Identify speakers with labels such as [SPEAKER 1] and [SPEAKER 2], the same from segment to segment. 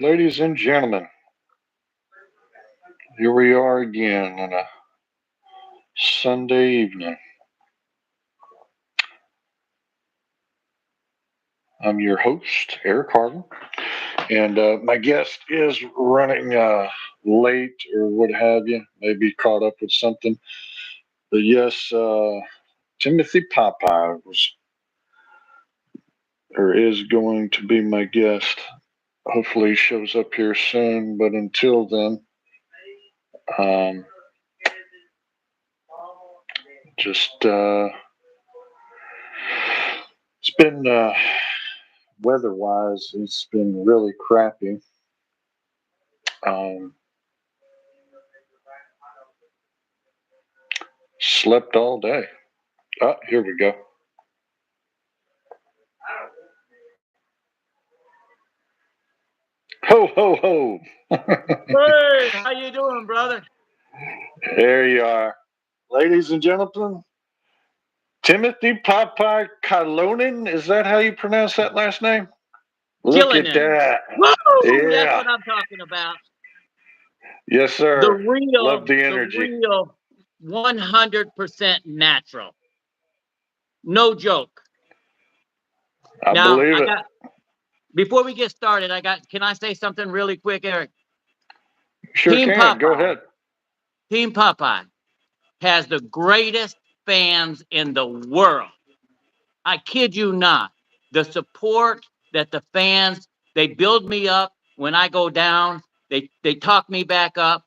[SPEAKER 1] Ladies and gentlemen, here we are again on a Sunday evening. I'm your host, Eric Harlan, and my guest is running late or what have you, maybe caught up with something. But yes, Timothy Popeye was or is going to be my guest. Hopefully, he shows up here soon. But until then, um, just it's been weather-wise, it's been really crappy. Um, slept all day. Oh, here we go. Ho ho ho!
[SPEAKER 2] Hey, how you doing, brother?
[SPEAKER 1] There you are, ladies and gentlemen. Timothy Popeye Kyllonen. Is that how you pronounce that last name? Look at
[SPEAKER 2] Kyllonen.
[SPEAKER 1] that.
[SPEAKER 2] Woo! That's
[SPEAKER 1] Yeah.
[SPEAKER 2] what I'm talking about.
[SPEAKER 1] Yes,
[SPEAKER 2] The
[SPEAKER 1] sir. Love
[SPEAKER 2] real,
[SPEAKER 1] the
[SPEAKER 2] the
[SPEAKER 1] energy.
[SPEAKER 2] real 100% natural. No joke.
[SPEAKER 1] I
[SPEAKER 2] Now,
[SPEAKER 1] believe it.
[SPEAKER 2] before we get started, can I say something really quick, Eric?
[SPEAKER 1] Sure
[SPEAKER 2] Team
[SPEAKER 1] can. Go
[SPEAKER 2] Popeye,
[SPEAKER 1] ahead.
[SPEAKER 2] Team Popeye has the greatest fans in the world. I kid you not. The support that the fans, they build me up when I go down. They talk me back up.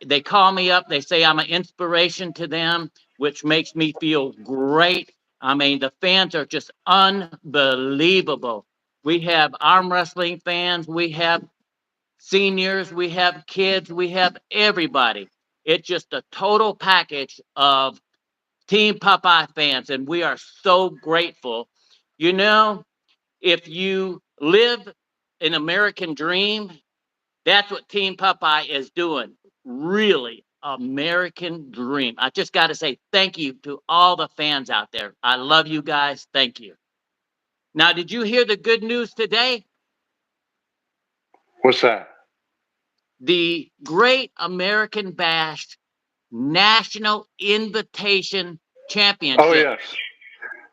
[SPEAKER 2] They call me up. They say I'm an inspiration to them, which makes me feel great. I mean, the fans are just unbelievable. We have arm wrestling fans. We have seniors. We have kids. We have everybody. It's just a total package of Team Popeye fans, and we are so grateful. You know, if you live an American dream, that's what Team Popeye is doing. Really, American dream. I just got to say thank you to all the fans out there. I love you guys. Thank you. Now, did you hear the good news today?
[SPEAKER 1] What's that?
[SPEAKER 2] The Great American Bash National Invitation
[SPEAKER 1] Oh,
[SPEAKER 2] Championship.
[SPEAKER 1] yes.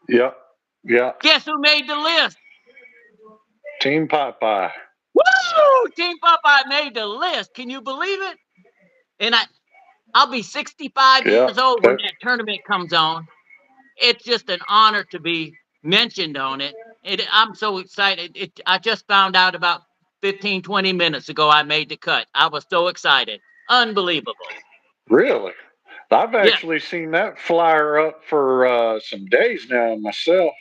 [SPEAKER 1] Yep. Yep.
[SPEAKER 2] Guess who made the list?
[SPEAKER 1] Team Popeye.
[SPEAKER 2] Woo! Team Popeye made the list. Can you believe it? And I'll be 65
[SPEAKER 1] Yep.
[SPEAKER 2] years old when that tournament comes on. It's just an honor to be mentioned on it. I'm so excited. I just found out about 15, 20 minutes ago I made the cut. I was so excited. Unbelievable.
[SPEAKER 1] Really? I've
[SPEAKER 2] Yeah.
[SPEAKER 1] actually seen that flyer up for some days now myself.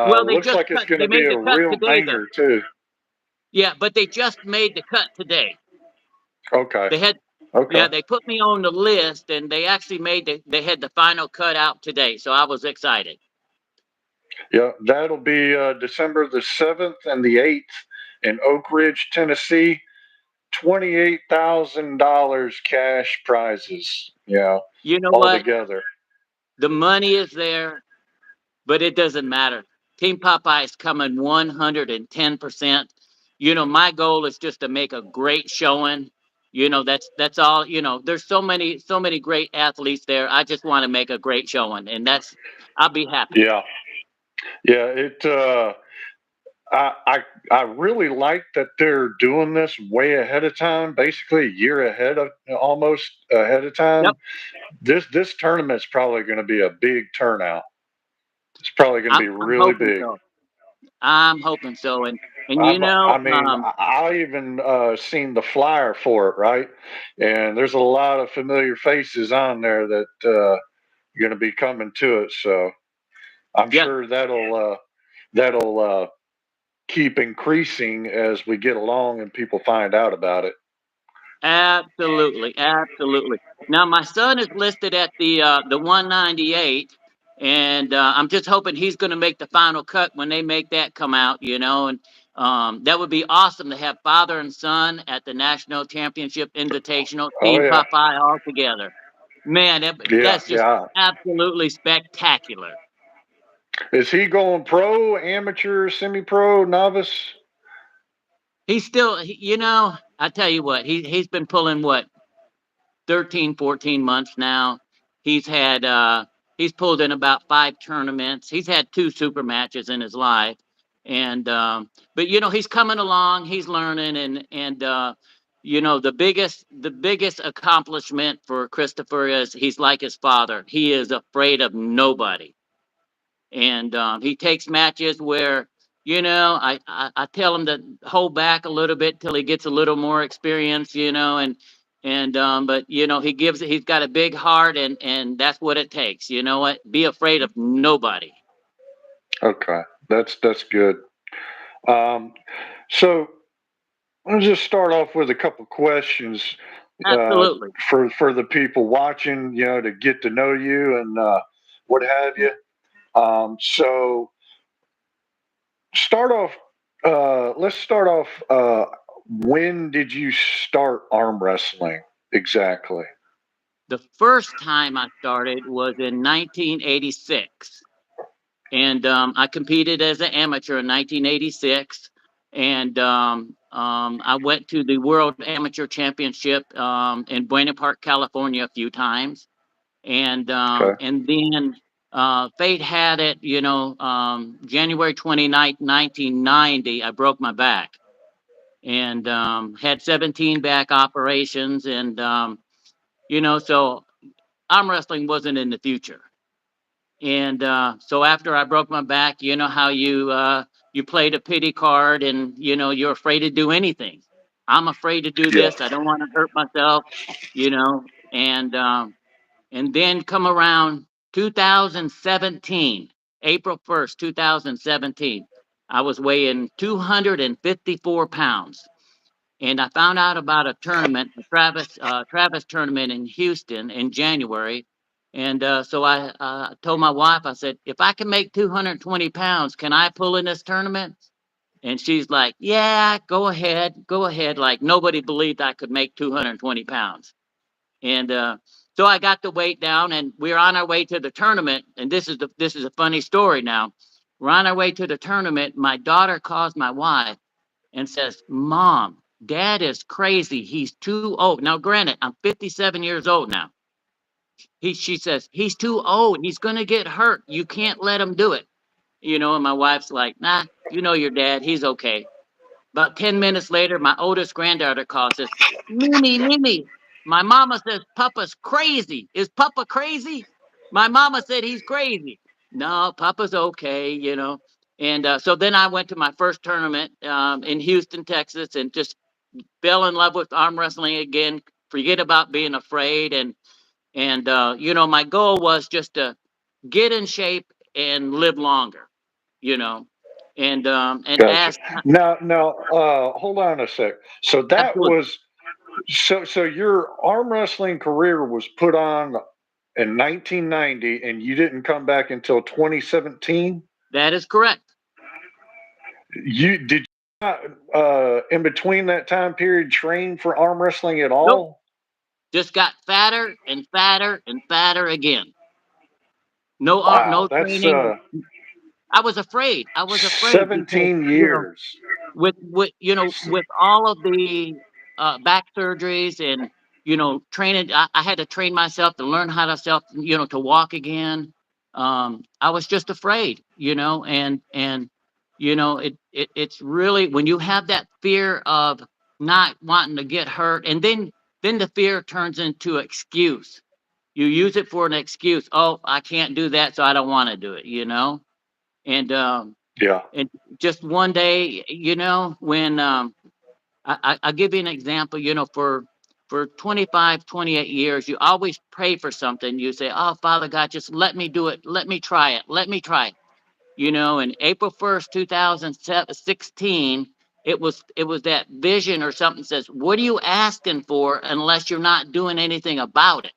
[SPEAKER 2] Well,
[SPEAKER 1] Looks like it's going
[SPEAKER 2] they
[SPEAKER 1] to be
[SPEAKER 2] made
[SPEAKER 1] a
[SPEAKER 2] the cut
[SPEAKER 1] real
[SPEAKER 2] today though.
[SPEAKER 1] banger too.
[SPEAKER 2] Yeah, but they just made the cut today.
[SPEAKER 1] Okay.
[SPEAKER 2] They had
[SPEAKER 1] Okay.
[SPEAKER 2] Yeah, they put me on the list and they actually they had the final cut out today. So I was excited.
[SPEAKER 1] Yeah, that'll be December the 7th and the 8th in Oak Ridge, Tennessee. $28,000 cash prizes. Yeah,
[SPEAKER 2] You know
[SPEAKER 1] all
[SPEAKER 2] what?
[SPEAKER 1] together.
[SPEAKER 2] The money is there, but it doesn't matter. Team Popeye is coming 110%. My goal is just to make a great showing. That's all. There's so many great athletes there. I just want to make a great showing, and I'll be happy.
[SPEAKER 1] Yeah, yeah. I really like that they're doing this way ahead of time, basically a year ahead of almost ahead of time.
[SPEAKER 2] Yep,
[SPEAKER 1] This tournament's probably going to be a big turnout. It's probably going to be
[SPEAKER 2] I'm
[SPEAKER 1] really
[SPEAKER 2] hoping
[SPEAKER 1] big.
[SPEAKER 2] so. I'm hoping so, and
[SPEAKER 1] I mean, I even seen the flyer for it, right? And there's a lot of familiar faces on there that are going to be coming to it. So I'm
[SPEAKER 2] yeah.
[SPEAKER 1] sure that'll keep increasing as we get along and people find out about it.
[SPEAKER 2] Absolutely, absolutely. Now my son is listed at the 198, and I'm just hoping he's going to make the final cut when they make that come out. And that would be awesome to have father and son at the national championship invitational
[SPEAKER 1] Oh
[SPEAKER 2] team
[SPEAKER 1] yeah,
[SPEAKER 2] Popeye all together. Man,
[SPEAKER 1] yeah,
[SPEAKER 2] that's just
[SPEAKER 1] yeah.
[SPEAKER 2] absolutely spectacular.
[SPEAKER 1] Is he going pro, amateur, semi-pro, novice?
[SPEAKER 2] He's still, I tell you what, he's been pulling what 13, 14 months now. He's had he's pulled in about 5 tournaments. He's had 2 super matches in his life. And but he's coming along, he's learning. And the biggest accomplishment for Christopher is he's like his father. He is afraid of nobody. And he takes matches where I tell him to hold back a little bit till he gets a little more experience, and but he's got a big heart, and that's what it takes. You know what? Be afraid of nobody.
[SPEAKER 1] Okay, that's good. Um, so let's just start off with a couple questions uh,
[SPEAKER 2] Absolutely.
[SPEAKER 1] for the people watching, to get to know you and what have you. So start off. Let's start off. When did you start arm wrestling exactly?
[SPEAKER 2] The first time I started was in 1986. And I competed as an amateur in 1986, and I went to the World Amateur Championship in Buena Park, California, a few times,
[SPEAKER 1] Okay.
[SPEAKER 2] and then fate had it, January 29th, 1990, I broke my back and had 17 back operations, and so arm wrestling wasn't in the future. And so after I broke my back, you know how you played a pity card, and you're afraid to do anything. I'm afraid to do
[SPEAKER 1] Yeah.
[SPEAKER 2] this. I don't want to hurt myself, and then come around 2017, April 1st, 2017, I was weighing 254 pounds, and I found out about a tournament, a Travis tournament in Houston in January. And so I told my wife, I said, if I can make 220 pounds, can I pull in this tournament? And she's like, yeah, go ahead. Like nobody believed I could make 220 pounds. And so I got the weight down, and we're on our way to the tournament. And this is a funny story. Now we're on our way to the tournament. My daughter calls my wife and says, Mom, Dad is crazy. He's too old. Now, granted, I'm 57 years old now. She says, he's too old. He's going to get hurt. You can't let him do it. And my wife's like, nah, your dad. He's okay. About 10 minutes later, my oldest granddaughter calls, says, Mimi, Mimi, my mama says Papa's crazy. Is Papa crazy? My mama said he's crazy. No, Papa's okay. And so then I went to my first tournament in Houston, Texas, and just fell in love with arm wrestling again. Forget about being afraid, and my goal was just to get in shape and live longer. You know, and
[SPEAKER 1] Gotcha.
[SPEAKER 2] as
[SPEAKER 1] Now, hold on a sec. So that
[SPEAKER 2] absolutely,
[SPEAKER 1] was so your arm wrestling career was put on in 1990, and you didn't come back until 2017.
[SPEAKER 2] that is correct.
[SPEAKER 1] You did you not, in between that time period, train for arm wrestling at
[SPEAKER 2] Nope,
[SPEAKER 1] all?
[SPEAKER 2] just got fatter and fatter and fatter again. No
[SPEAKER 1] Wow, that's
[SPEAKER 2] training. I was afraid. I was afraid because
[SPEAKER 1] 17 years.
[SPEAKER 2] with all of the back surgeries and training, I had to train myself to learn how to to walk again. I was just afraid, and it's really when you have that fear of not wanting to get hurt, and then the fear turns into excuse. You use it for an excuse. Oh, I can't do that, so I don't want to do it. And
[SPEAKER 1] Yeah,
[SPEAKER 2] and just one day, when I'll give you an example, for 25, 28 years, you always pray for something. You say, oh, Father God, just let me do it. Let me try it. Let me try it. And April 1st, 2016, it was that vision or something says, what are you asking for unless you're not doing anything about it?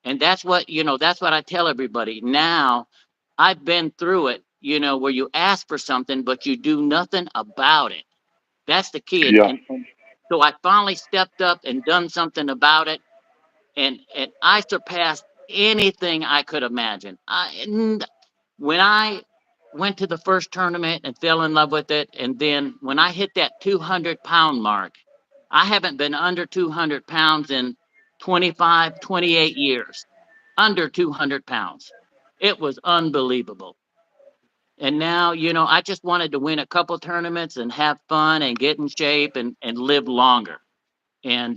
[SPEAKER 2] And that's what I tell everybody. Now I've been through it, where you ask for something, but you do nothing about it. That's the key. And,
[SPEAKER 1] yeah,
[SPEAKER 2] and, and so I finally stepped up and done something about it. And I surpassed anything I could imagine. When I went to the first tournament and fell in love with it. And then when I hit that 200-pound mark, I haven't been under 200 pounds in 25, 28 years. Under 200 pounds. It was unbelievable. And now, I just wanted to win a couple tournaments and have fun and get in shape and live longer. And,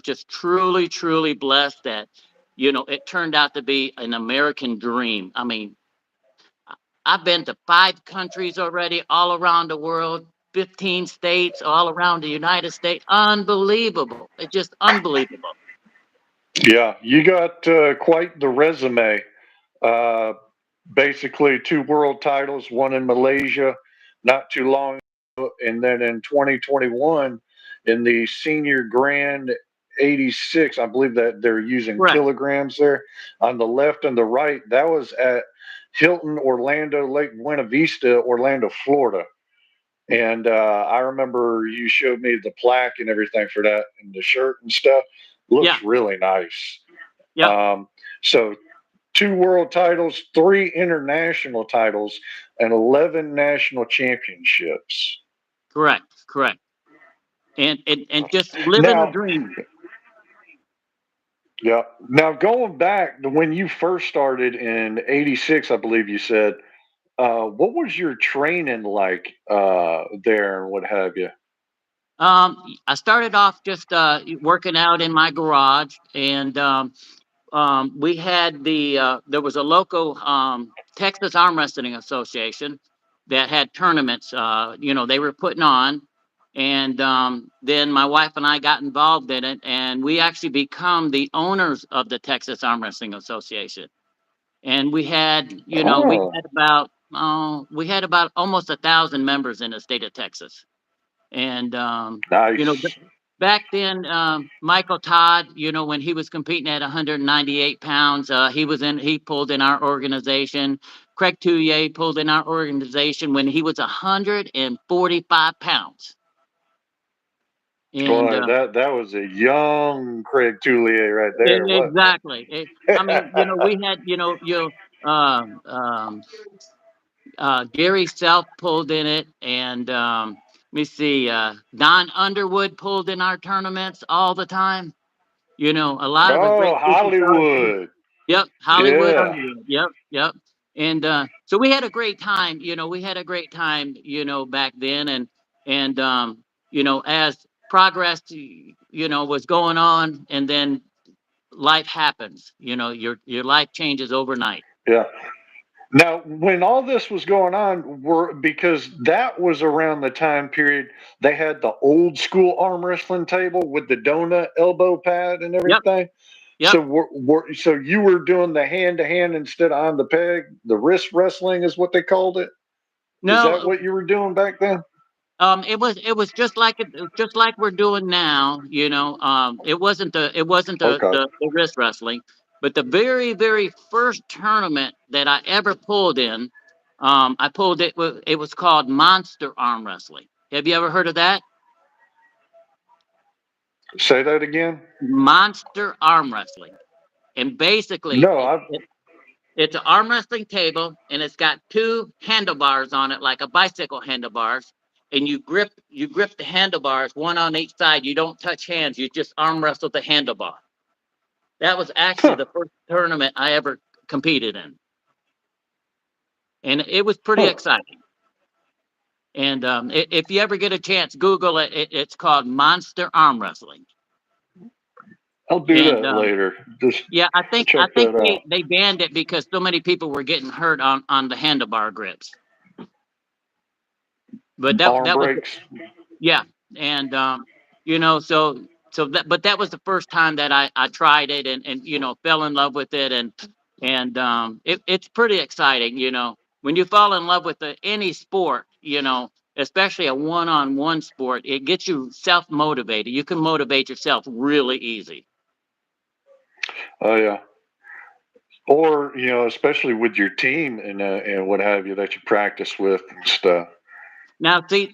[SPEAKER 2] just truly, truly blessed that, it turned out to be an American dream. I mean, I've been to 5 countries already, all around the world, 15 states, all around the United States. Unbelievable. It's just unbelievable.
[SPEAKER 1] Yeah, you got quite the resume. Uh, Basically, 2 world titles, one in Malaysia not too long ago, and then in 2021 in the senior grand 86, I believe that they're using
[SPEAKER 2] Correct.
[SPEAKER 1] kilograms there on the left and the right. That was at Hilton Orlando, Lake Buena Vista, Orlando, Florida. And I remember you showed me the plaque and everything for that and the shirt and stuff.
[SPEAKER 2] Yeah.
[SPEAKER 1] Looks really nice.
[SPEAKER 2] Yep.
[SPEAKER 1] So 2 world titles, 3 international titles, and 11 national championships.
[SPEAKER 2] Correct. Correct. And just living the
[SPEAKER 1] Now,
[SPEAKER 2] dream.
[SPEAKER 1] yeah. Now going back to when you first started in '86, I believe you said, what was your training like there and what have you?
[SPEAKER 2] I started off just working out in my garage, and we had there was a local Texas Arm Wrestling Association that had tournaments. They were putting on, and then my wife and I got involved in it, and we actually become the owners of the Texas Arm Wrestling Association. And
[SPEAKER 1] Oh,
[SPEAKER 2] we had about almost 1,000 members in the state of Texas. And you know,
[SPEAKER 1] nice.
[SPEAKER 2] back then, Michael Todd, when he was competing at 198 pounds, he pulled in our organization. Craig Touye pulled in our organization when he was 145 pounds. And
[SPEAKER 1] Boy, that was a young Craig Toulier right there, wasn't
[SPEAKER 2] exactly. I mean,
[SPEAKER 1] it?
[SPEAKER 2] we had, Gary Self pulled in it, and let me see, Don Underwood pulled in our tournaments all the time. A lot of the
[SPEAKER 1] Oh,
[SPEAKER 2] great superstars.
[SPEAKER 1] Hollywood.
[SPEAKER 2] Yep, Hollywood
[SPEAKER 1] Yeah,
[SPEAKER 2] Underwood. Yep, yep. And so we had a great time. We had a great time. Back then, and as progress, was going on, and then life happens. Your life changes overnight.
[SPEAKER 1] yeah. Now, when all this was going on, were because that was around the time period they had the old school arm wrestling table with the donut elbow pad and
[SPEAKER 2] Yep,
[SPEAKER 1] everything.
[SPEAKER 2] yep.
[SPEAKER 1] So, so you were doing the hand to hand instead of on the peg. The wrist wrestling is what they called it. Is that
[SPEAKER 2] No,
[SPEAKER 1] what you were doing back then?
[SPEAKER 2] it was just like we're doing now. It wasn't
[SPEAKER 1] Okay.
[SPEAKER 2] the wrist wrestling, but the very very first tournament that I ever pulled in, I pulled it. It was called Monster Arm Wrestling. Have you ever heard of that?
[SPEAKER 1] Say that again.
[SPEAKER 2] Monster Arm Wrestling, and basically
[SPEAKER 1] No, I.
[SPEAKER 2] it's an arm wrestling table, and it's got two handlebars on it, like a bicycle handlebars. And you grip the handlebars, one on each side. You don't touch hands. You just arm wrestle the handlebar. That was actually
[SPEAKER 1] Huh,
[SPEAKER 2] the first tournament I ever competed in, and it was pretty
[SPEAKER 1] huh.
[SPEAKER 2] exciting. And if you ever get a chance, Google it. It's called Monster Arm Wrestling.
[SPEAKER 1] I'll do
[SPEAKER 2] And
[SPEAKER 1] that later. Just
[SPEAKER 2] yeah, I think
[SPEAKER 1] check
[SPEAKER 2] I think
[SPEAKER 1] that
[SPEAKER 2] they
[SPEAKER 1] out.
[SPEAKER 2] they banned it because so many people were getting hurt on the handlebar grips. But that
[SPEAKER 1] Arm
[SPEAKER 2] that was
[SPEAKER 1] breaks.
[SPEAKER 2] Yeah, and but that was the first time that I tried it, and fell in love with it, and it's pretty exciting. When you fall in love with any sport, especially a one-on-one sport, it gets you self-motivated. You can motivate yourself really easy.
[SPEAKER 1] Oh yeah. Or especially with your team and what have you that you practice with and stuff.
[SPEAKER 2] Now, see,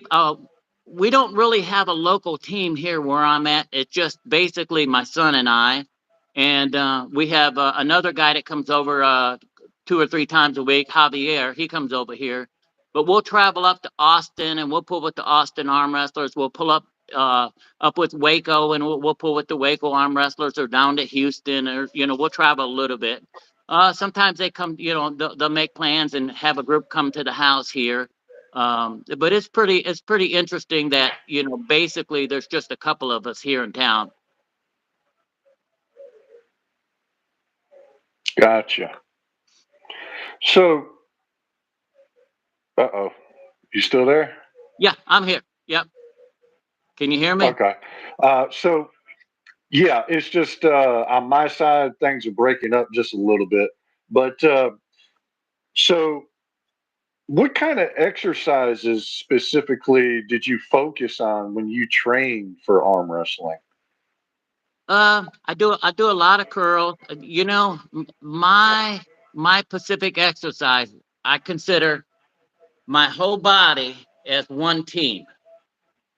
[SPEAKER 2] we don't really have a local team here where I'm at. It's just basically my son and I, and we have another guy that comes over. 2 or 3 times a week. Javier, he comes over here, but we'll travel up to Austin and we'll pull with the Austin arm wrestlers. We'll pull up with Waco and we'll pull with the Waco arm wrestlers, or down to Houston, or we'll travel a little bit. Sometimes they come, they'll make plans and have a group come to the house here. But it's pretty interesting that basically there's just a couple of us here in town.
[SPEAKER 1] Gotcha. So, uh-oh, you still there?
[SPEAKER 2] Yeah, I'm here. Yep. Can you hear me?
[SPEAKER 1] Okay. So yeah, it's just on my side things are breaking up just a little bit. But so what kind of exercises specifically did you focus on when you trained for arm wrestling?
[SPEAKER 2] I do a lot of curls. My Pacific exercise, I consider my whole body as one team.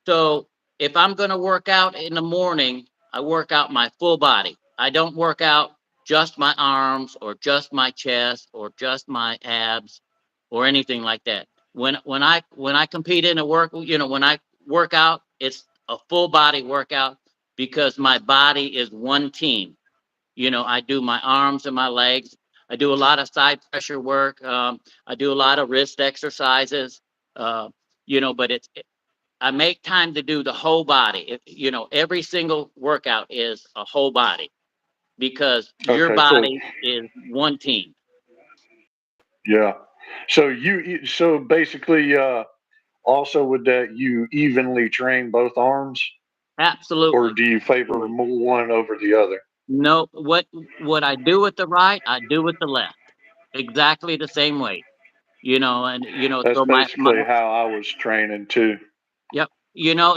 [SPEAKER 2] So if I'm going to work out in the morning, I work out my full body. I don't work out just my arms or just my chest or just my abs or anything like that. When I compete in a work, when I work out, it's a full body workout because my body is one team. I do my arms and my legs. I do a lot of side pressure work. I do a lot of wrist exercises. Uh, but I make time to do the whole body. Every single workout is a whole body because your
[SPEAKER 1] Okay, so
[SPEAKER 2] body is one team.
[SPEAKER 1] yeah. So basically also with that you evenly train both arms, or
[SPEAKER 2] Absolutely.
[SPEAKER 1] do you favor
[SPEAKER 2] Absolutely.
[SPEAKER 1] one over the other?
[SPEAKER 2] No, what I do with the right, I do with the left. Exactly the same way. And
[SPEAKER 1] That's
[SPEAKER 2] so my
[SPEAKER 1] basically how I was training too.
[SPEAKER 2] yep.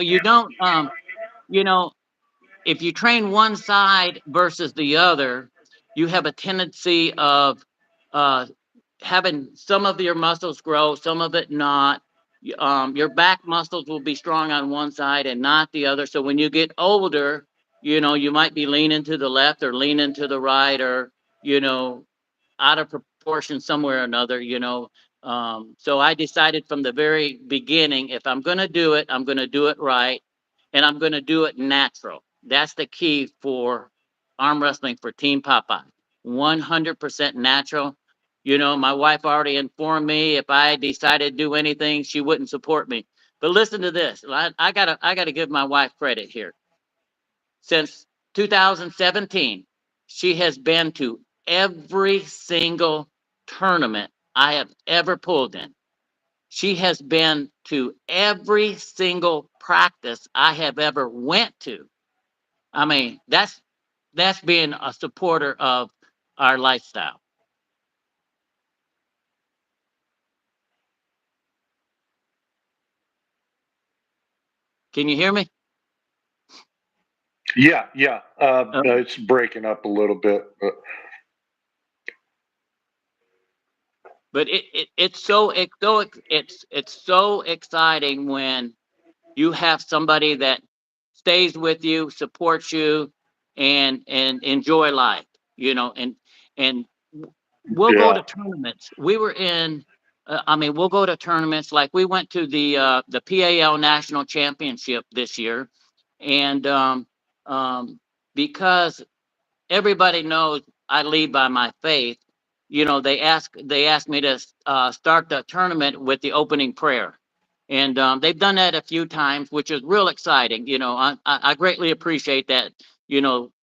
[SPEAKER 2] You don't you know, if you train one side versus the other, you have a tendency of uh having some of your muscles grow, some of it not. Your back muscles will be strong on one side and not the other. So when you get older, you might be leaning to the left or leaning to the right, or you know, out of proportion somewhere or another. So I decided from the very beginning, if I'm going to do it, I'm going to do it right, and I'm going to do it natural. That's the key for arm wrestling for Team Popeye. 100% natural. My wife already informed me if I decided to do anything, she wouldn't support me. But listen to this. I gotta give my wife credit here. Since 2017, she has been to every single tournament I have ever pulled in. She has been to every single practice I have ever went to. I mean, that's being a supporter of our lifestyle. Can you hear me?
[SPEAKER 1] Yeah, yeah.
[SPEAKER 2] Okay.
[SPEAKER 1] It's breaking up a little bit, but
[SPEAKER 2] But it's so exciting when you have somebody that stays with you, supports you, and enjoy life. And we'll go
[SPEAKER 1] yeah.
[SPEAKER 2] to tournaments. We'll go to tournaments like we went to the PAL National Championship this year, and um, because everybody knows I lead by my faith. They asked me to start the tournament with the opening prayer, and they've done that a few times, which is real exciting. I greatly appreciate that.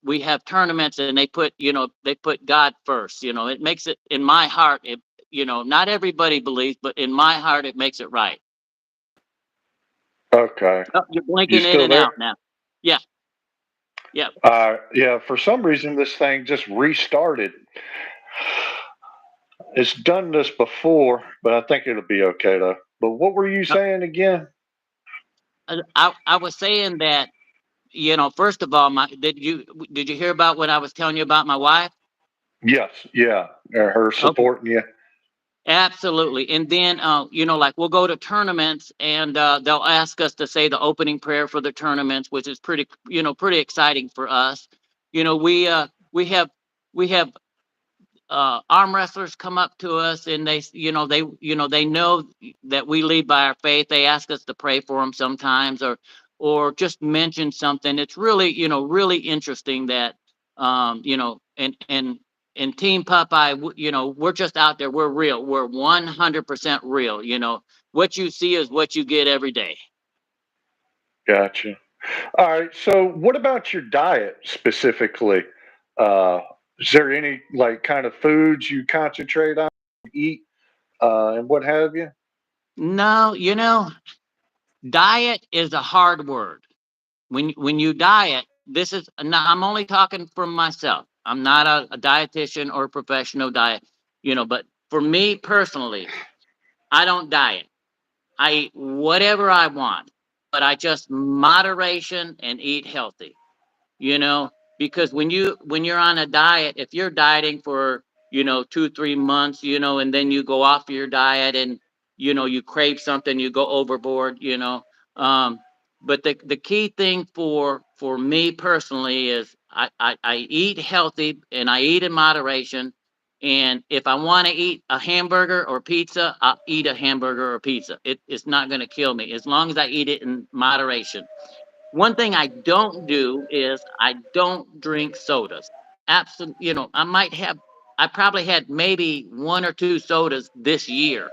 [SPEAKER 2] We have tournaments and they put God first. It makes it in my heart. Not everybody believes, but in my heart, it makes it right.
[SPEAKER 1] Okay.
[SPEAKER 2] Oh, you're
[SPEAKER 1] You
[SPEAKER 2] blinking in
[SPEAKER 1] still
[SPEAKER 2] and out
[SPEAKER 1] there?
[SPEAKER 2] now. Yeah, yeah.
[SPEAKER 1] Yeah, for some reason this thing just restarted. It's done this before, but I think it'll be okay though. But what were you saying again?
[SPEAKER 2] I was saying that, first of all, did you hear about what I was telling you about my wife?
[SPEAKER 1] Yes, yeah. Her
[SPEAKER 2] Okay,
[SPEAKER 1] supporting you.
[SPEAKER 2] absolutely. And then, like we'll go to tournaments and they'll ask us to say the opening prayer for the tournaments, which is pretty exciting for us. We have we have arm wrestlers come up to us and they know that we lead by our faith. They ask us to pray for them sometimes, or just mention something. It's really, really interesting that, and Team Popeye, we're just out there. We're real. We're 100% real. What you see is what you get every day.
[SPEAKER 1] Gotcha. All right. So, what about your diet specifically? Uh, is there any like kind of foods you concentrate on, eat, and what have you?
[SPEAKER 2] No, diet is a hard word. When you diet, this is now I'm only talking for myself. I'm not a dietitian or a professional but for me personally, I don't diet. I eat whatever I want, but I just moderation and eat healthy you know because when you're on a diet, if you're dieting for 2 3 months, and then you go off your diet and you crave something, you go overboard. um but the key thing for me personally is I eat healthy and I eat in moderation. And if I want to eat a hamburger or pizza, I'll eat a hamburger or pizza. It's not going to kill me as long as I eat it in moderation. One thing I don't do is I don't drink sodas. Absolutely, I probably had maybe one or two sodas this year.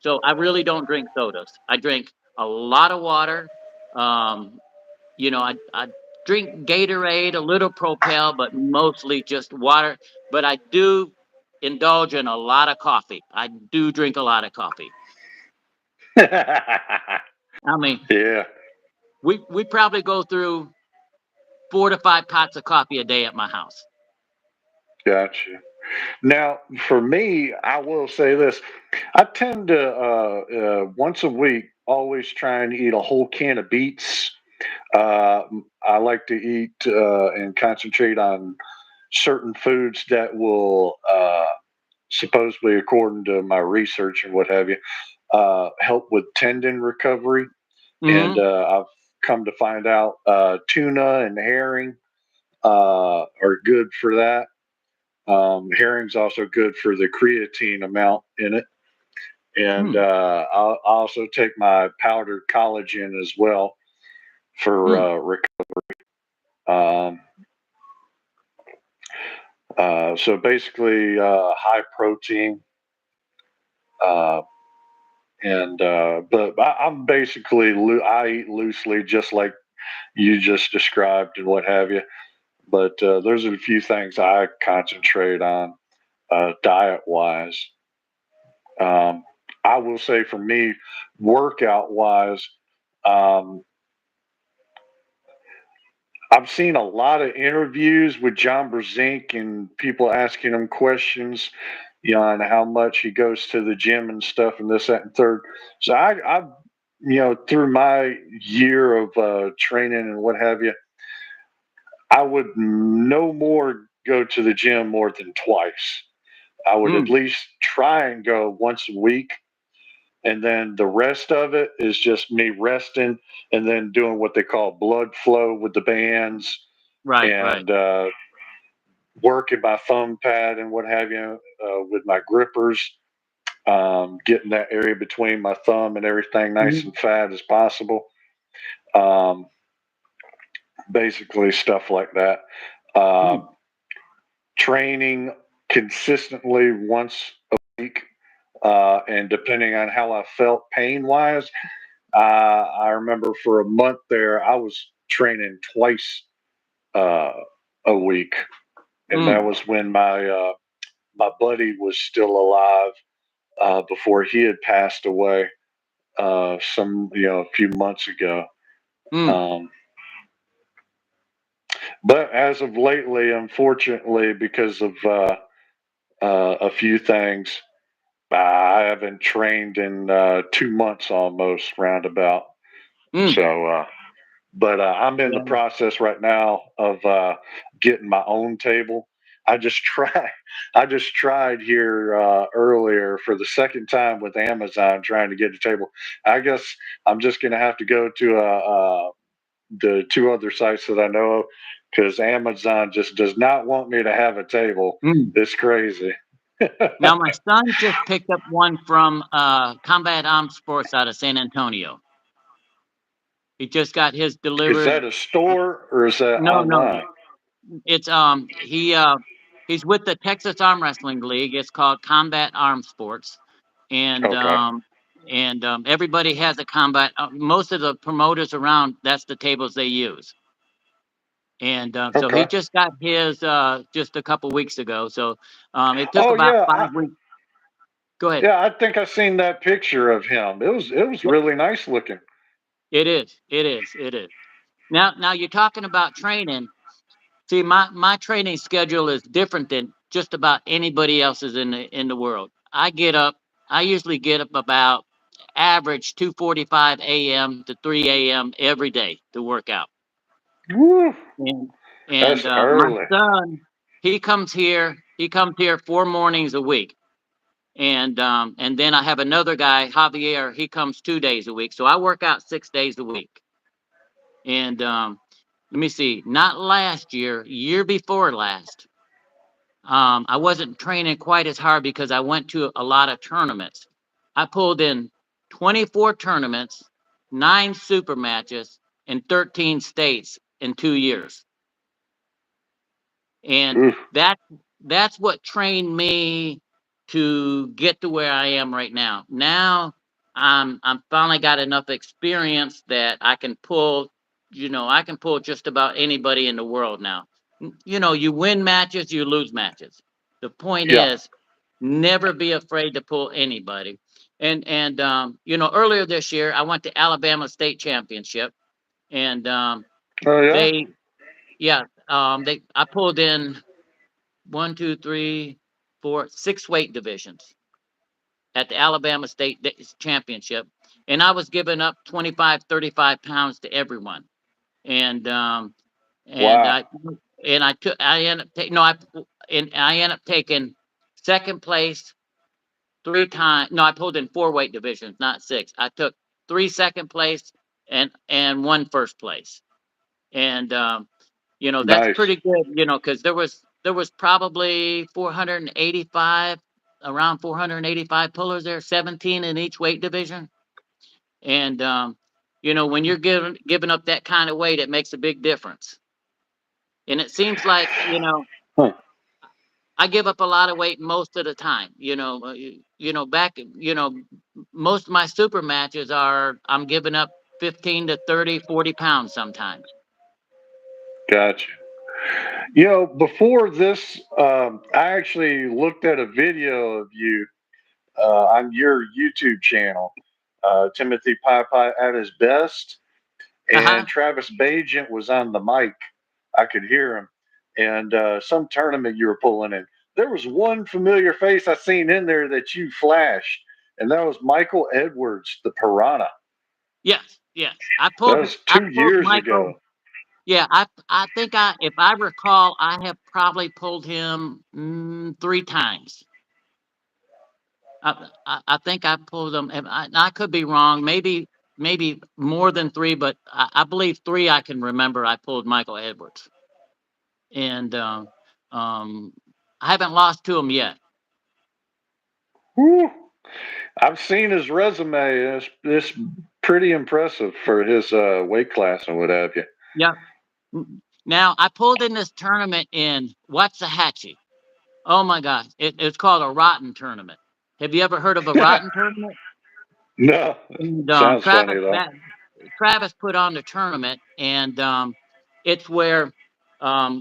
[SPEAKER 2] So I really don't drink sodas. I drink a lot of water. Um, I drink Gatorade, a little Propel, but mostly just water. But I do indulge in a lot of coffee. I do drink a lot of coffee. I mean,
[SPEAKER 1] Yeah,
[SPEAKER 2] we probably go through 4 to 5 pots of coffee a day at my house.
[SPEAKER 1] gotcha. Now, for me, I will say this: I tend to once a week always try and eat a whole can of beets. Uh, I like to eat and concentrate on certain foods that will supposedly, according to my research and what have you, help with tendon recovery. And
[SPEAKER 2] Hmm.
[SPEAKER 1] I've come to find out tuna and herring are good for that. Herring's also good for the creatine amount in it. And
[SPEAKER 2] Mm,
[SPEAKER 1] I'll also take my powdered collagen as well for
[SPEAKER 2] mm,
[SPEAKER 1] um, so basically high protein. Uh, and but I'm basically I eat loosely, just like you just described and what have you. But there's a few things I concentrate on diet wise. Um, I will say for me, workout wise, um, I've seen a lot of interviews with John Brzenk and people asking him questions, on how much he goes to the gym and stuff and this, that, and third. So I've, through my year of training and what have you, I would no more go to the gym more than twice. I would at
[SPEAKER 2] mm.
[SPEAKER 1] least try and go once a week. And then the rest of it is just me resting and then doing what they call blood flow with the bands
[SPEAKER 2] Right, right.
[SPEAKER 1] and working my thumb pad and what have you with my grippers, getting that area between my thumb and everything nice
[SPEAKER 2] Mhm.
[SPEAKER 1] and fat as possible. Um, basically, stuff like that. Uh,
[SPEAKER 2] Mm,
[SPEAKER 1] training consistently once a week, and depending on how I felt pain wise, I remember for a month there, I was training twice uh, a week, and that
[SPEAKER 2] mm,
[SPEAKER 1] was when my buddy was still alive before he had passed away a few months ago.
[SPEAKER 2] mm,
[SPEAKER 1] Um, but as of lately, unfortunately, because of a few things, I haven't trained in 2 months almost roundabout.
[SPEAKER 2] mm.
[SPEAKER 1] So, but I'm in the
[SPEAKER 2] Yeah.
[SPEAKER 1] process right now of getting my own table. I just tried. I just tried here earlier for the second time with Amazon trying to get a table. I guess I'm just going to have to go to the two other sites that I know of, because Amazon just does not want me to have a table.
[SPEAKER 2] Mm.
[SPEAKER 1] It's crazy.
[SPEAKER 2] Now my son just picked up one from Combat Arms Sports out of San Antonio. He just got his
[SPEAKER 1] Is
[SPEAKER 2] delivered.
[SPEAKER 1] that a store or is that
[SPEAKER 2] No, no,
[SPEAKER 1] online?
[SPEAKER 2] it's he's with the Texas Arm Wrestling League. It's called Combat Arms Sports, and
[SPEAKER 1] Okay.
[SPEAKER 2] everybody has a combat. Most of the promoters around, that's the tables they use. And so he
[SPEAKER 1] Okay.
[SPEAKER 2] just got his just a couple weeks ago. So it took
[SPEAKER 1] Oh
[SPEAKER 2] about
[SPEAKER 1] yeah,
[SPEAKER 2] 5 weeks. Go ahead.
[SPEAKER 1] yeah. I think I seen that picture of him. It was
[SPEAKER 2] Yep.
[SPEAKER 1] really nice looking.
[SPEAKER 2] It is. It is. It is. Now you're talking about training. See, my training schedule is different than just about anybody else's in the world. I usually get up about average 2:45 a.m. to 3 a.m. every day to work out.
[SPEAKER 1] Woo,
[SPEAKER 2] And
[SPEAKER 1] that's
[SPEAKER 2] my
[SPEAKER 1] early.
[SPEAKER 2] son, he comes here 4 mornings a week. And then I have another guy, Javier, he comes 2 days a week. So I work out 6 days a week. And let me see, not last year, year before last. I wasn't training quite as hard because I went to a lot of tournaments. I pulled in 24 tournaments, 9 super matches, in 13 states in 2 years. And
[SPEAKER 1] Oof.
[SPEAKER 2] that's what trained me to get to where I am right now. Now I'm finally got enough experience that I can pull just about anybody in the world now. You win matches, you lose matches. The point
[SPEAKER 1] Yeah.
[SPEAKER 2] is, never be afraid to pull anybody. And earlier this year I went to Alabama State Championship, and
[SPEAKER 1] Oh yeah.
[SPEAKER 2] they yeah they I pulled in one, two, three, four, 6 weight divisions at the Alabama State Championship, and I was giving up 25, 35 pounds to everyone. And and
[SPEAKER 1] Wow.
[SPEAKER 2] I and I ended up taking no I ended up taking second place 3 times. No, I pulled in 4 weight divisions, not six. I took 3 second place and 1 first place. And that's
[SPEAKER 1] Nice.
[SPEAKER 2] pretty good, because there was probably 485, around 485 pullers there, 17 in each weight division. And when you're giving up that kind of weight, it makes a big difference. And it seems like,
[SPEAKER 1] Huh.
[SPEAKER 2] I give up a lot of weight most of the time. Most of my super matches I'm giving up 15 to 30, 40 pounds sometimes.
[SPEAKER 1] Gotcha. Before this, I actually looked at a video of you on your YouTube channel, Timothy Popeye at his best, and
[SPEAKER 2] Uh-huh.
[SPEAKER 1] Travis Bajent was on the mic. I could hear him, and some tournament you were pulling in. There was one familiar face I seen in there that you flashed, and that was Michael Edwards, the Piranha.
[SPEAKER 2] Yes, yes.
[SPEAKER 1] That was
[SPEAKER 2] I
[SPEAKER 1] two
[SPEAKER 2] pulled
[SPEAKER 1] years
[SPEAKER 2] Michael.
[SPEAKER 1] ago.
[SPEAKER 2] Yeah, I think if I recall, I have probably pulled him 3 times. I think I pulled him. And I could be wrong. Maybe more than three, but I believe three. I can remember. I pulled Michael Edwards, and um, I haven't lost to him yet.
[SPEAKER 1] Whew. I've seen his resume. It's pretty impressive for his weight class and what have you.
[SPEAKER 2] Yeah. Now I pulled in this tournament in Waxahachie. Oh my gosh, it's called a Rotten tournament. Have you ever heard of a Rotten tournament?
[SPEAKER 1] No,
[SPEAKER 2] And
[SPEAKER 1] sounds funny though.
[SPEAKER 2] Travis put on the tournament, and it's where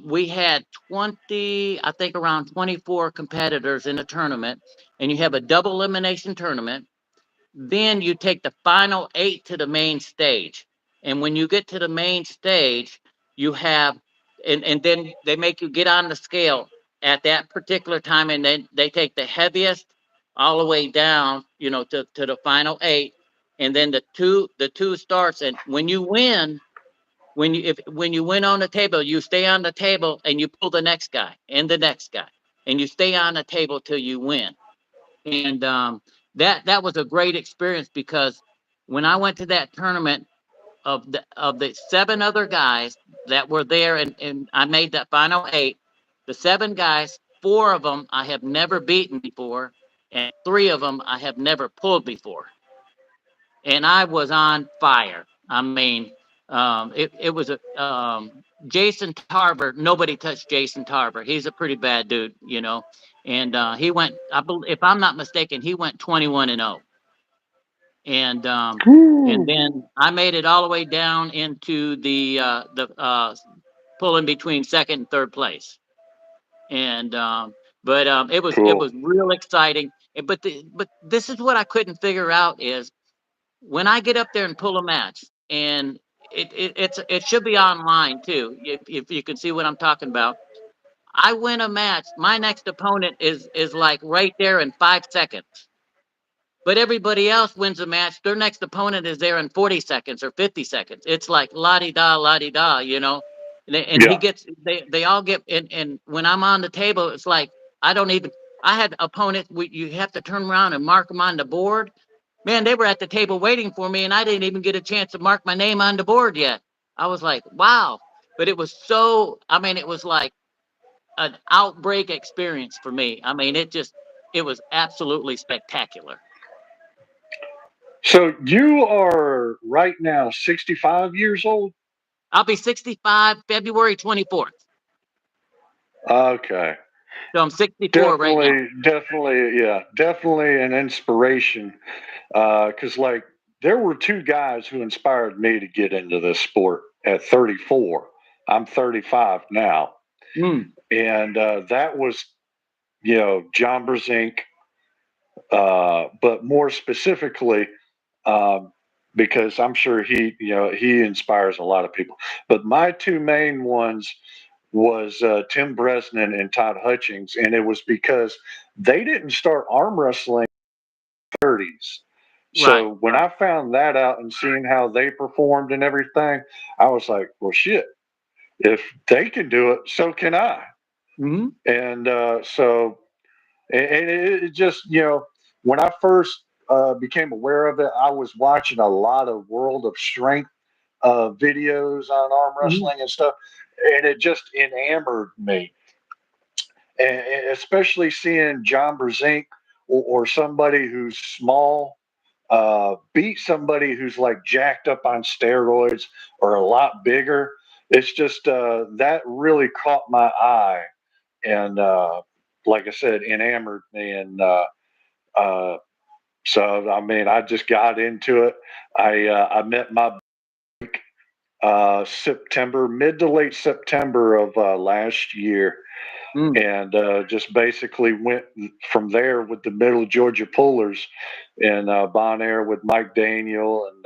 [SPEAKER 2] we had 20, I think around 24 competitors in the tournament, and you have a double elimination tournament. Then you take the final 8 to the main stage. And when you get to the main stage, you have, and then they make you get on the scale at that particular time. And then they take the heaviest all the way down, to the final 8. And then the two starts. And when you win, when you win on the table, you stay on the table and you pull the next guy and the next guy. And you stay on the table till you win. And that was a great experience because when I went to that tournament, of the seven other guys that were there, and I made that final eight. The seven guys, four of them I have never beaten before, and three of them I have never pulled before. And I was on fire. I mean, it was a Jason Tarver. Nobody touched Jason Tarver. He's a pretty bad dude, you know. And he went. If I'm not mistaken, he went 21-0. And
[SPEAKER 1] Woo.
[SPEAKER 2] then I made it all the way down into the pulling between second and third place. And it was
[SPEAKER 1] Cool.
[SPEAKER 2] real exciting. But this is what I couldn't figure out is when I get up there and pull a match, and it should be online too, if you can see what I'm talking about. I win a match. My next opponent is like right there in 5 seconds. But everybody else wins a match. Their next opponent is there in 40 seconds or 50 seconds. It's like la di da, you know. And he
[SPEAKER 1] Yeah.
[SPEAKER 2] gets they all get and when I'm on the table, it's like I don't even I had opponents you have to turn around and mark them on the board. Man, they were at the table waiting for me, and I didn't even get a chance to mark my name on the board yet. I was like, wow. But it was so I mean, it was like an outbreak experience for me. I mean, it was absolutely spectacular.
[SPEAKER 1] So you are right now 65 years old?
[SPEAKER 2] I'll be 65 February 24th.
[SPEAKER 1] Okay.
[SPEAKER 2] So I'm 64 right now.
[SPEAKER 1] Definitely, yeah, definitely an inspiration. Because, like, there were two guys who inspired me to get into this sport at 34. I'm 35 now.
[SPEAKER 2] Mm,
[SPEAKER 1] And that was, John Brzenk, but more specifically, um, because I'm sure he inspires a lot of people. But my two main ones was Tim Bresnan and Todd Hutchings, and it was because they didn't start arm wrestling in the 30s.
[SPEAKER 2] right.
[SPEAKER 1] So when I found that out and seeing how they performed and everything, I was like, well, shit, if they can do it, so can I.
[SPEAKER 2] Hmm.
[SPEAKER 1] And and it just, when I first became aware of it, I was watching a lot of World of Strength videos on arm
[SPEAKER 2] Hmm.
[SPEAKER 1] wrestling and stuff, and it just enamored me. And especially seeing John Brzenk or somebody who's small beat somebody who's like jacked up on steroids or a lot bigger. It's just that really caught my eye and, like I said, enamored me. And uh, so, I mean, I just got into it. I met my September, mid to late September of last year,
[SPEAKER 2] Mm.
[SPEAKER 1] and just basically went from there with the Middle Georgia Pullers in Bon Air with Mike Daniel and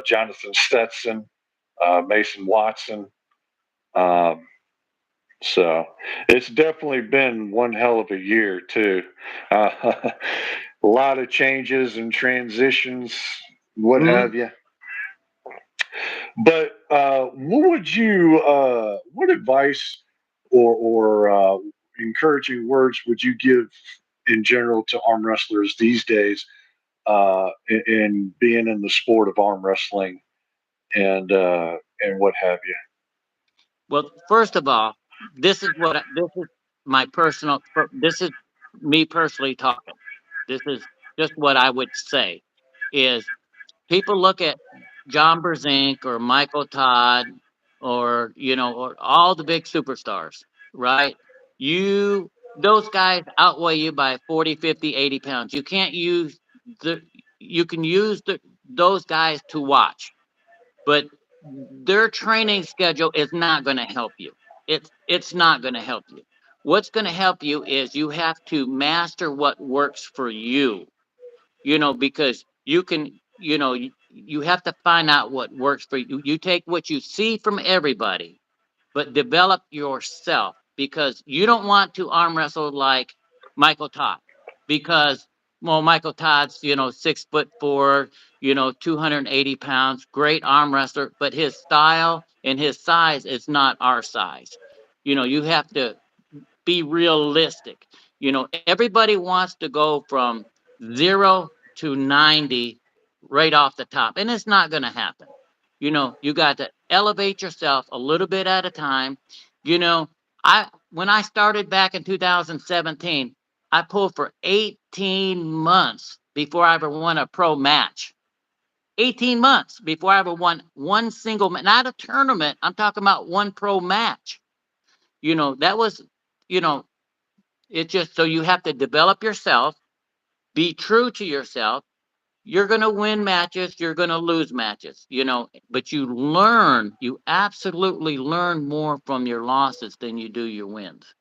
[SPEAKER 1] Jonathan Stetson, Mason Watson. Um, so it's definitely been one hell of a year too. A lot of changes and transitions, what
[SPEAKER 2] Mm.
[SPEAKER 1] have you. But what advice or encouraging words would you give in general to arm wrestlers these days in being in the sport of arm wrestling and what have you?
[SPEAKER 2] Well, first of all, this is my personal. This is me personally talking. This is just what I would say is people look at John Brzenk or Michael Todd or all the big superstars, right? You those guys outweigh you by 40, 50, 80 pounds. The you can use those guys to watch, but their training schedule is not going to help you. It's not going to help you. What's going to help you is you have to master what works for you, because you have to find out what works for you. You take what you see from everybody, but develop yourself because you don't want to arm wrestle like Michael Todd because well, Michael Todd's 6'4", 280 pounds, great arm wrestler, but his style and his size is not our size. You have to be realistic. Everybody wants to go from 0 to 90 right off the top, and it's not going to happen. You got to elevate yourself a little bit at a time. You know, I when I started back in 2017, I pulled for 18 months before I ever won a pro match. 18 months before I ever won one single, not a tournament. I'm talking about one pro match. That was, you know, it just so you have to develop yourself, be true to yourself. You're going to win matches, you're going to lose matches, but you absolutely learn more from your losses than you do your wins.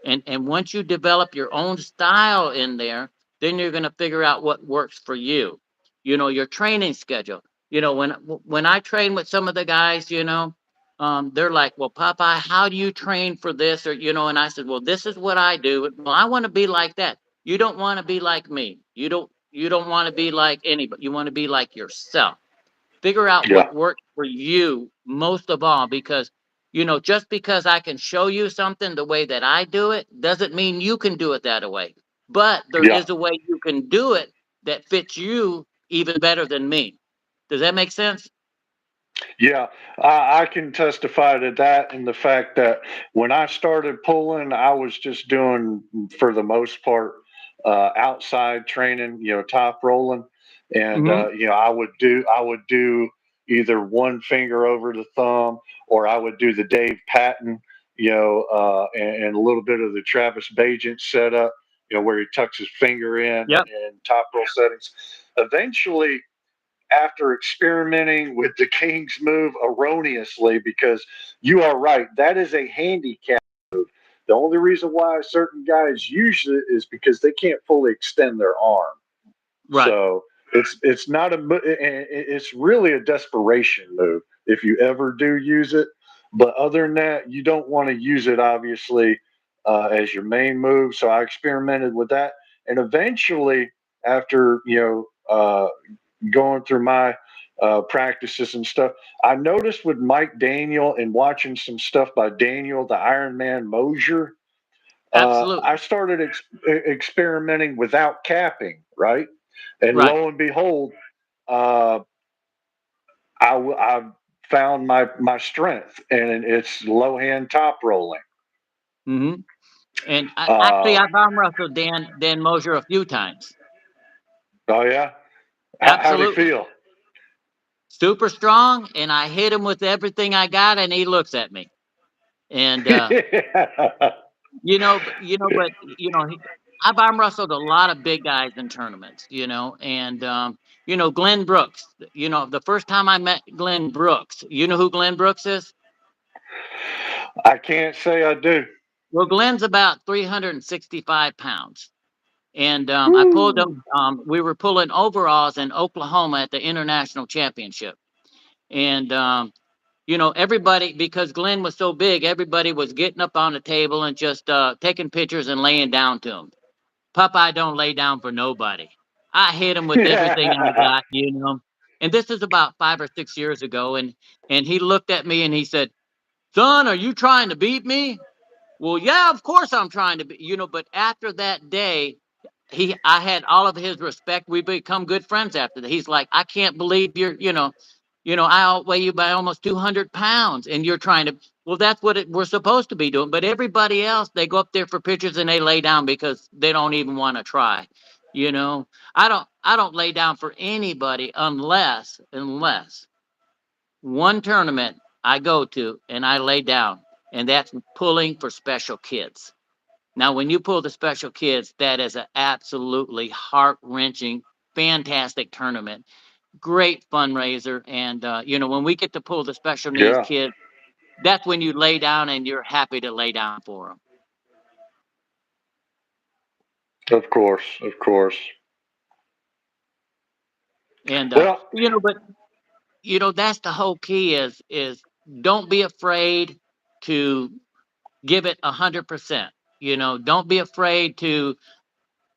[SPEAKER 2] And once you develop your own style in there, then you're going to figure out what works for you. Your training schedule. When I train with some of the guys, they're like, "Well, Popeye, how do you train for this?" Or and I said, "Well, this is what I do. Well, I want to be like that. You don't want to be like me. You don't want to be like anybody. You want to be like yourself. Figure out
[SPEAKER 1] Yeah.
[SPEAKER 2] what works for you most of all, because just because I can show you something the way that I do it doesn't mean you can do it that way. But there
[SPEAKER 1] Yeah.
[SPEAKER 2] is a way you can do it that fits you even better than me. Does that make sense?
[SPEAKER 1] Yeah, I can testify to that and the fact that when I started pulling, I was just doing, for the most part, outside training, top rolling, and
[SPEAKER 2] Hmm.
[SPEAKER 1] I would do either one finger over the thumb, or I would do the Dave Patton, and a little bit of the Travis Bagent setup, where he tucks his finger
[SPEAKER 2] Yep.
[SPEAKER 1] in top roll settings. Eventually, after experimenting with the King's move erroneously, because you are right, that is a handicap. The only reason why certain guys use it is because they can't fully extend their arm.
[SPEAKER 2] Right.
[SPEAKER 1] So it's not it's really a desperation move if you ever do use it. But other than that, you don't want to use it obviously as your main move. So I experimented with that, and eventually, after going through my practices and stuff, I noticed with Mike Daniel and watching some stuff by Daniel, the Iron Man Mosier, I
[SPEAKER 2] Absolutely.
[SPEAKER 1] started experimenting without capping, right? And
[SPEAKER 2] Right.
[SPEAKER 1] lo and behold, uh, I found my strength, and it's low hand top rolling.
[SPEAKER 2] Hmm. And
[SPEAKER 1] Uh,
[SPEAKER 2] I've arm wrestled Dan Mosier a few times.
[SPEAKER 1] oh yeah, how'd he
[SPEAKER 2] Absolutely.
[SPEAKER 1] feel?
[SPEAKER 2] Super strong, and I hit him with everything I got, and he looks at me. And I've arm wrestled a lot of big guys in tournaments, and Glenn Brooks. The first time I met Glenn Brooks, you know who Glenn Brooks is?
[SPEAKER 1] I can't say I do.
[SPEAKER 2] Well, Glenn's about 365 pounds. And I pulled
[SPEAKER 1] Woo.
[SPEAKER 2] him. We were pulling overalls in Oklahoma at the international championship. And everybody, because Glenn was so big, everybody was getting up on the table and just taking pictures and laying down to him. Popeye don't lay down for nobody. I hit him with everything I
[SPEAKER 1] Yeah.
[SPEAKER 2] got. And this is about 5 or 6 years ago. And he looked at me and he said, "Son, are you trying to beat me?" Well, yeah, of course I'm trying to be, but after that day, I had all of his respect. We become good friends after that. He's like, "I can't believe I outweigh you by almost 200 pounds and you're trying to." Well, that's what we're supposed to be doing. But everybody else, they go up there for pictures and they lay down because they don't even want to try. You know, I don't lay down for anybody unless one tournament I go to and I lay down, and that's pulling for special kids. Now, when you pull the special kids, that is an absolutely heart wrenching, fantastic tournament. Great fundraiser. And, when we get to pull the special needs
[SPEAKER 1] Yeah.
[SPEAKER 2] kids, that's when you lay down and you're happy to lay down for them.
[SPEAKER 1] Of course. Of course.
[SPEAKER 2] And,
[SPEAKER 1] Well.
[SPEAKER 2] but, that's the whole key is don't be afraid to give it 100%. Don't be afraid to,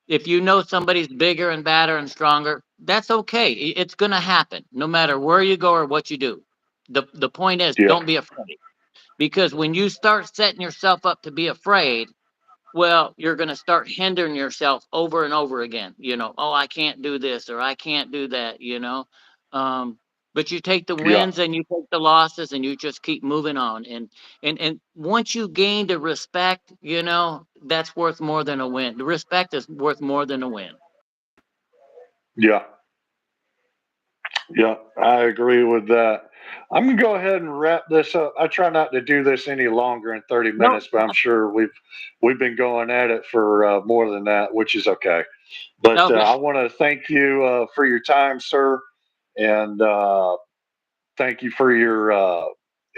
[SPEAKER 2] if somebody's bigger and badder and stronger, that's okay. It's going to happen no matter where you go or what you do. The point is,
[SPEAKER 1] Yeah.
[SPEAKER 2] don't be afraid, because when you start setting yourself up to be afraid, well, you're going to start hindering yourself over and over again. Oh, I can't do this or I can't do that. Um, But you take the
[SPEAKER 1] Yeah.
[SPEAKER 2] wins and you take the losses and you just keep moving on. And once you gain the respect, that's worth more than a win. The respect is worth more than a win.
[SPEAKER 1] Yeah. Yeah. I agree with that. I'm gonna go ahead and wrap this up. I try not to do this any longer than 30
[SPEAKER 2] No,
[SPEAKER 1] minutes, but I'm sure we've been going at it for more than that, which is okay. But
[SPEAKER 2] okay.
[SPEAKER 1] I want to thank you for your time, sir, and thank you for your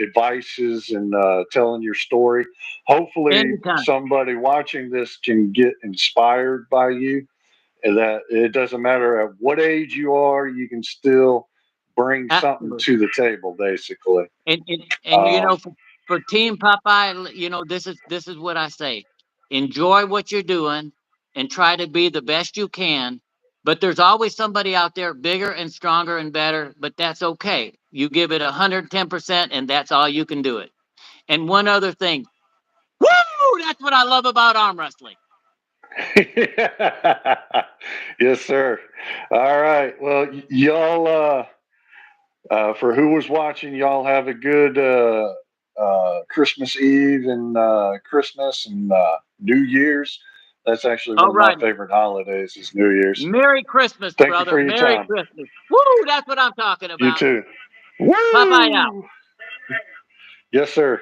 [SPEAKER 1] advices and telling your story. Hopefully,
[SPEAKER 2] Anytime.
[SPEAKER 1] somebody watching this can get inspired by you, and that it doesn't matter at what age you are, you can still bring something
[SPEAKER 2] Absolutely.
[SPEAKER 1] to the table, basically.
[SPEAKER 2] And
[SPEAKER 1] Um,
[SPEAKER 2] for Team Popeye, this is what I say. Enjoy what you're doing and try to be the best you can. But there's always somebody out there bigger and stronger and better, but that's okay. You give it 110% and that's all you can do it. And one other thing. Woo! That's what I love about arm wrestling.
[SPEAKER 1] yes, sir. All right. Well, y'all. For who was watching, y'all have a good Christmas Eve and Christmas and New Year's. That's actually one
[SPEAKER 2] All
[SPEAKER 1] of my
[SPEAKER 2] right.
[SPEAKER 1] favorite holidays is New Year's.
[SPEAKER 2] Merry Christmas,
[SPEAKER 1] Thank you
[SPEAKER 2] brother.
[SPEAKER 1] for your
[SPEAKER 2] Merry
[SPEAKER 1] time.
[SPEAKER 2] Christmas. Woo! That's what I'm talking
[SPEAKER 1] You
[SPEAKER 2] about.
[SPEAKER 1] too.
[SPEAKER 2] Popeye out.
[SPEAKER 1] Woo! Yes, sir.